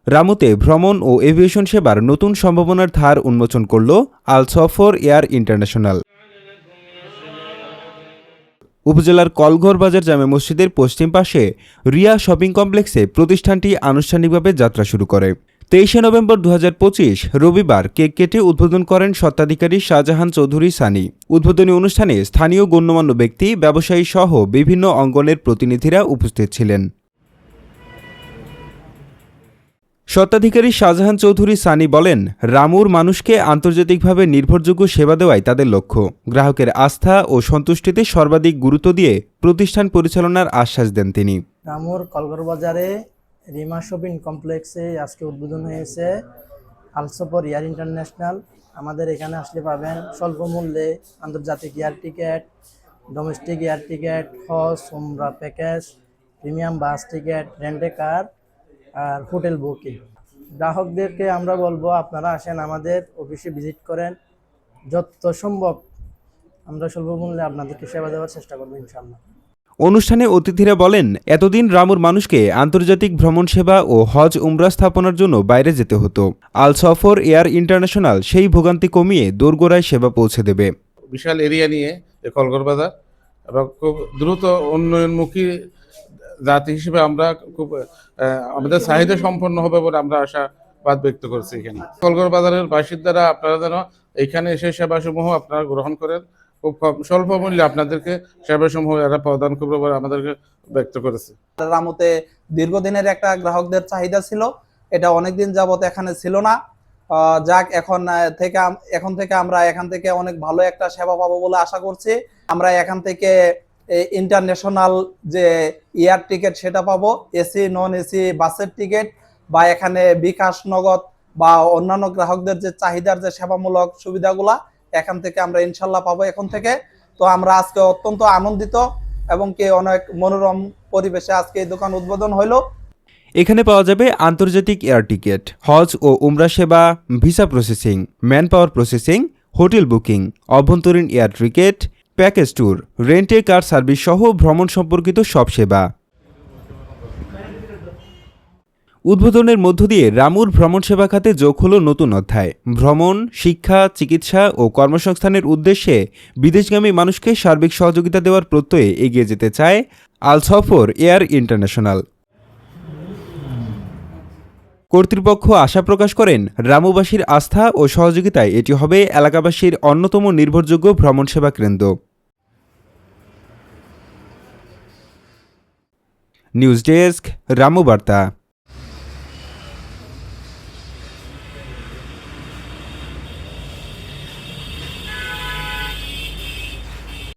রামুতে ভ্রমণ ও এভিয়েশন সেবার নতুন সম্ভাবনার ধার উন্মোচন করল আল সফর এয়ার ইন্টারন্যাশনাল। উপজেলার কলঘর বাজার জামে মসজিদের পশ্চিম পাশে রিয়া শপিং কমপ্লেক্সে প্রতিষ্ঠানটি আনুষ্ঠানিকভাবে যাত্রা শুরু করে। 23 নভেম্বর 2025 রবিবার কেক কেটে উদ্বোধন করেন স্বত্বাধিকারী শাহজাহান চৌধুরী সানি। উদ্বোধনী অনুষ্ঠানে স্থানীয় গণ্যমান্য ব্যক্তি, ব্যবসায়ী সহ বিভিন্ন অঙ্গনের প্রতিনিধিরা উপস্থিত ছিলেন। স্বত্বাধিকারী শাহজাহান চৌধুরী সানি বলেন, রামুর মানুষকে আন্তর্জাতিকভাবে নির্ভরযোগ্য সেবা দেওয়াই তাদের লক্ষ্য। গ্রাহকের আস্থা ও সন্তুষ্টিতে সর্বাধিক গুরুত্ব দিয়ে প্রতিষ্ঠান পরিচালনার আশ্বাস দেন তিনি। রামুর কলঘর বাজারে রিমা শপিং কমপ্লেক্সে আজকে উদ্বোধন হয়েছে আল সফর এয়ার ইন্টারন্যাশনাল। আমাদের এখানে আসলে পাবেন স্বল্প মূল্যে আন্তর্জাতিক air ticket, domestic air ticket, হজ উমরা package, premium bus ticket, rent a car আর হোটেল বুকিং। গ্রাহকদেরকে আমরা বলবো আপনারা আসেন, আমাদের অফিসে ভিজিট করেন। যত সম্ভব আমরা স্বল্প মূল্যে আপনাদেরকে সেবা দেওয়ার চেষ্টা করবো ইনশাআল্লাহ। অনুষ্ঠানে অতিথিরা বলেন, এতদিন রামুর মানুষকে আন্তর্জাতিক ভ্রমণ সেবা ও হজ উমরা স্থাপনার জন্য বাইরে যেতে হতো। আল সফর এয়ার ইন্টারন্যাশনাল সেই ভোগান্তি কমিয়ে দোরগোড়ায় সেবা পৌঁছে দেবে। বিশাল এরিয়া নিয়ে কলঘর বাজার এবং খুব দ্রুত উন্নয়নমুখী জাতি হিসেবে আমরা খুব আমাদের চাহিদা সম্পন্ন হবে বলে আমরা আশাবাদ ব্যক্ত করছি। এখানে কলঘর বাজারের বাসিন্দারা আপনারা যেন এখানে এসে সেবাসমূহ আপনারা গ্রহণ করেন। খুব স্বল্প মূল্যে আপনাদেরকে সেবাসমূহ এরা প্রদান করবে বলে আমাদেরকে ব্যক্ত করেছে। রামুতে দীর্ঘদিনের একটা গ্রাহকদের চাহিদা ছিল, এটা অনেকদিন যাবত এখানে ছিল না। যাক, এখন থেকে আমরা এখান থেকে অনেক ভালো একটা সেবা পাবো বলে আশা করছি। আমরা এখান থেকে ইন্টারন্যাশনাল যে এয়ার টিকিট সেটা পাবো, এসি নন এসি বাসের টিকিট, বা এখানে বিকাশ নগদ বা অন্যান্য গ্রাহকদের যে চাহিদার যে সেবামূলক সুবিধাগুলা এখান থেকে আমরা ইনশাল্লাহ পাবো এখন থেকে। তো আমরা আজকে অত্যন্ত আনন্দিত এবং কি অনেক মনোরম পরিবেশে আজকে এই দোকান উদ্বোধন হইলো। এখানে পাওয়া যাবে আন্তর্জাতিক এয়ার টিকিট, হজ ও উমরা সেবা, visa processing, man power processing, hotel booking, অভ্যন্তরীণ air ticket, package tour, rent a car service সহ ভ্রমণ সম্পর্কিত সব সেবা। উদ্বোধনের মধ্য দিয়ে রামুর ভ্রমণ সেবা খাতে যোগ হল নতুন অধ্যায়। ভ্রমণ, শিক্ষা, চিকিৎসা ও কর্মসংস্থানের উদ্দেশ্যে বিদেশগামী মানুষকে সার্বিক সহযোগিতা দেওয়ার প্রত্যয়ে এগিয়ে যেতে চায় আল সফর এয়ার ইন্টারন্যাশনাল। কর্তৃপক্ষ আশা প্রকাশ করেন, রামুবাসীর আস্থা ও সহযোগিতায় এটি হবে এলাকাবাসীর অন্যতম নির্ভরযোগ্য ভ্রমণ সেবা কেন্দ্র। নিউজ ডেস্ক, রামু বার্তা।